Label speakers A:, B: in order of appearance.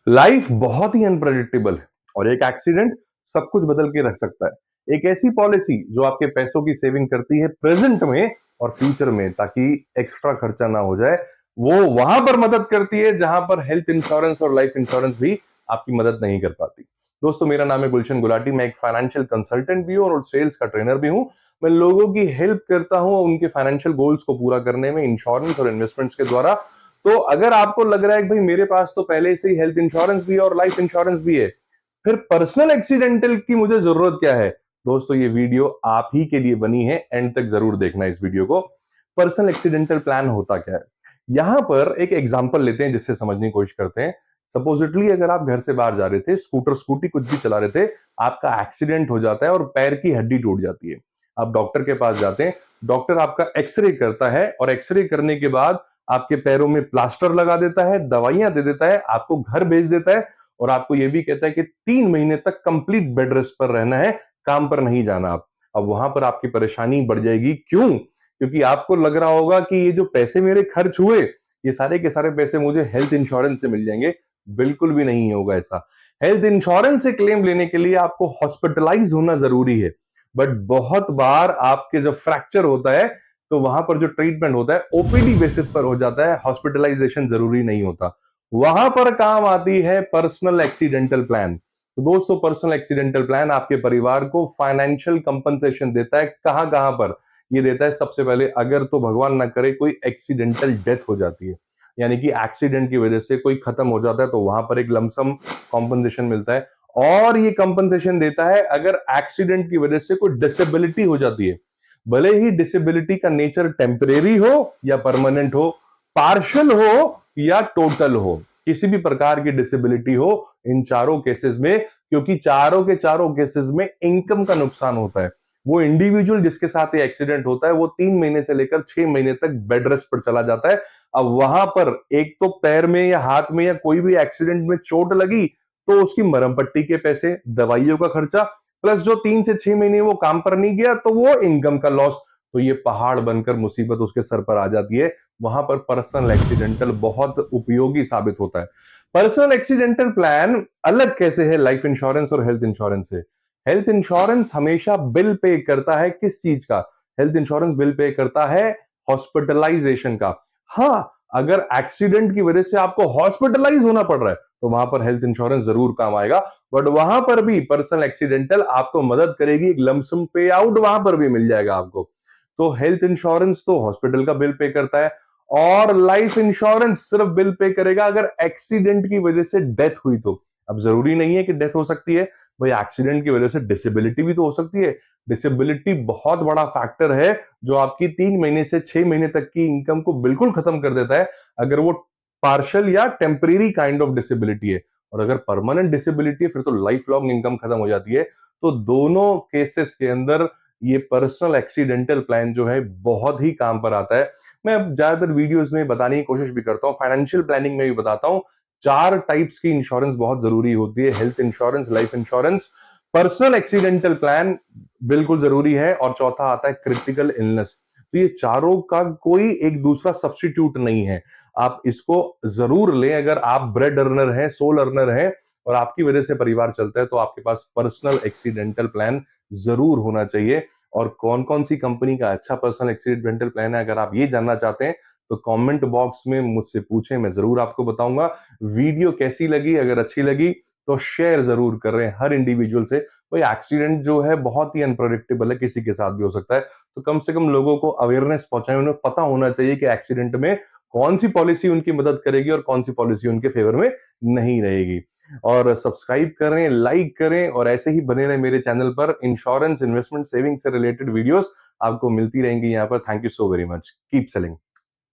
A: Life बहुत ही unpredictable है और एक एक्सीडेंट सब कुछ बदल के रख सकता है। एक ऐसी पॉलिसी जो आपके पैसों की सेविंग करती है प्रेजेंट में और फ्यूचर में, ताकि एक्स्ट्रा खर्चा ना हो जाए, वो वहां पर मदद करती है जहां पर हेल्थ इंश्योरेंस और लाइफ इंश्योरेंस भी आपकी मदद नहीं कर पाती। दोस्तों, मेरा नाम है गुलशन गुलाटी। मैं एक फाइनेंशियल कंसल्टेंट भी हूं और सेल्स का ट्रेनर भी हूं। मैं लोगों की हेल्प करता हूं उनके फाइनेंशियल गोल्स को पूरा करने में इंश्योरेंस और इन्वेस्टमेंट्स के द्वारा। तो अगर आपको लग रहा है कि भाई मेरे पास तो पहले से ही हेल्थ इंश्योरेंस भी है और लाइफ इंश्योरेंस भी है, फिर पर्सनल एक्सीडेंटल की मुझे जरूरत क्या है? दोस्तों, ये वीडियो आप ही के लिए बनी है, एंड तक जरूर देखना इस वीडियो को। पर्सनल एक्सीडेंटल प्लान होता क्या है? यहां पर एक एग्जांपल लेते हैं जिससे समझने की कोशिश करते हैं। सपोजिटली अगर आप घर से बाहर जा रहे थे, स्कूटर स्कूटी कुछ भी चला रहे थे, आपका एक्सीडेंट हो जाता है और पैर की हड्डी टूट जाती है। आप डॉक्टर के पास जाते हैं, डॉक्टर आपका एक्सरे करता है और एक्सरे करने के बाद आपके पैरों में प्लास्टर लगा देता है, दवाइयां दे देता है, आपको घर भेज देता है और आपको यह भी कहता है कि 3 महीने तक कंप्लीट बेड रेस्ट पर रहना है, काम पर नहीं जाना आप। अब वहां पर आपकी परेशानी बढ़ जाएगी। क्यों? क्योंकि आपको लग रहा होगा कि ये जो पैसे मेरे खर्च हुए, ये सारे के सारे पैसे मुझे हेल्थ इंश्योरेंस से मिल जाएंगे। बिल्कुल भी नहीं होगा ऐसा। हेल्थ इंश्योरेंस से क्लेम लेने के लिए आपको हॉस्पिटलाइज होना जरूरी है। बट बहुत बार आपके जब फ्रैक्चर होता है, तो वहां पर जो ट्रीटमेंट होता है ओपीडी बेसिस पर हो जाता है, हॉस्पिटलाइजेशन जरूरी नहीं होता। वहां पर काम आती है पर्सनल एक्सीडेंटल प्लान। तो दोस्तों, पर्सनल एक्सीडेंटल प्लान आपके परिवार को फाइनेंशियल कंपनसेशन देता है। कहां कहां पर ये देता है? सबसे पहले, अगर तो भगवान ना करे कोई एक्सीडेंटल डेथ हो जाती है, यानी कि एक्सीडेंट की वजह से कोई खत्म हो जाता है, तो वहां पर एक लमसम कॉम्पनसेशन मिलता है। और ये कंपनसेशन देता है अगर एक्सीडेंट की वजह से कोई डिसेबिलिटी हो जाती है, भले ही डिसेबिलिटी का नेचर टेम्परेरी हो या परमानेंट हो, पार्शियल हो या टोटल हो, किसी भी प्रकार की डिसेबिलिटी हो, इन चारों केसेस में, क्योंकि चारों के चारों केसेस में इनकम का नुकसान होता है। वो इंडिविजुअल जिसके साथ ये एक्सीडेंट होता है, वो 3 महीने से लेकर 6 महीने तक बेड रेस्ट पर चला जाता है। अब वहां पर एक तो पैर में या हाथ में या कोई भी एक्सीडेंट में चोट लगी, तो उसकी मरहम पट्टी के पैसे, दवाइयों का खर्चा, प्लस जो 3 से 6 महीने वो काम पर नहीं गया, तो वो इनकम का लॉस। तो ये पहाड़ बनकर मुसीबत उसके सर पर आ जाती है। वहां पर पर्सनल एक्सीडेंटल बहुत उपयोगी साबित होता है। पर्सनल एक्सीडेंटल प्लान अलग कैसे है लाइफ इंश्योरेंस और हेल्थ इंश्योरेंस से? हेल्थ इंश्योरेंस हमेशा बिल पे करता है किस चीज का? हेल्थ इंश्योरेंस बिल पे करता है हॉस्पिटलाइजेशन का। हाँ, अगर एक्सीडेंट की वजह से आपको हॉस्पिटलाइज होना पड़ रहा है, तो वहां पर हेल्थ इंश्योरेंस जरूर काम आएगा। बट वहां पर भी पर्सनल एक्सीडेंटल आपको मदद करेगी, एक लमसम पे आउट वहां पर भी मिल जाएगा आपको। तो हेल्थ इंश्योरेंस तो हॉस्पिटल का बिल पे करता है, और लाइफ इंश्योरेंस सिर्फ बिल पे करेगा अगर एक्सीडेंट की वजह से डेथ हुई तो। अब जरूरी नहीं है कि डेथ हो सकती है भाई, एक्सीडेंट की वजह से डिसेबिलिटी भी तो हो सकती है। डिसेबिलिटी बहुत बड़ा फैक्टर है जो आपकी 3 महीने से 6 महीने तक की इनकम को बिल्कुल खत्म कर देता है, अगर वो पार्शियल या टेम्परेरी काइंड ऑफ डिसेबिलिटी है। और अगर परमानेंट डिसेबिलिटी है, फिर तो लाइफ लॉन्ग इनकम खत्म हो जाती है। तो दोनों केसेस के अंदर ये पर्सनल एक्सीडेंटल प्लान जो है बहुत ही काम पर आता है। मैं अब ज्यादातर वीडियोस में बताने की कोशिश भी करता हूँ, फाइनेंशियल प्लानिंग में भी बताता हूँ। 4 टाइप्स की इंश्योरेंस बहुत जरूरी होती है: health insurance, life insurance, personal accidental plan बिल्कुल जरूरी है, और चौथा आता है क्रिटिकल इलनेस। तो ये चारों का कोई एक दूसरा सब्स्टिट्यूट नहीं है। आप इसको जरूर लें। अगर आप ब्रेड अर्नर हैं, सोल अर्नर हैं और आपकी वजह से परिवार चलता है, तो आपके पास पर्सनल एक्सीडेंटल प्लान जरूर होना चाहिए। और कौन कौन सी कंपनी का अच्छा पर्सनल एक्सीडेंटल प्लान है, अगर आप ये जानना चाहते हैं, तो कमेंट बॉक्स में मुझसे पूछें, मैं जरूर आपको बताऊंगा। वीडियो कैसी लगी? अगर अच्छी लगी तो शेयर जरूर कर रहे हैं हर इंडिविजुअल से। कोई एक्सीडेंट जो है बहुत ही अनप्रेडिक्टेबल है, किसी के साथ भी हो सकता है। तो कम से कम लोगों को अवेयरनेस पहुंचाएं, उन्हें पता होना चाहिए कि एक्सीडेंट में कौन सी पॉलिसी उनकी मदद करेगी और कौन सी पॉलिसी उनके फेवर में नहीं रहेगी। और सब्सक्राइब करें, लाइक करें, और ऐसे ही बने रहे मेरे चैनल पर। इंश्योरेंस, इन्वेस्टमेंट, सेविंग से रिलेटेड वीडियोस आपको मिलती रहेंगी यहाँ पर। Thank you so very much. Keep selling.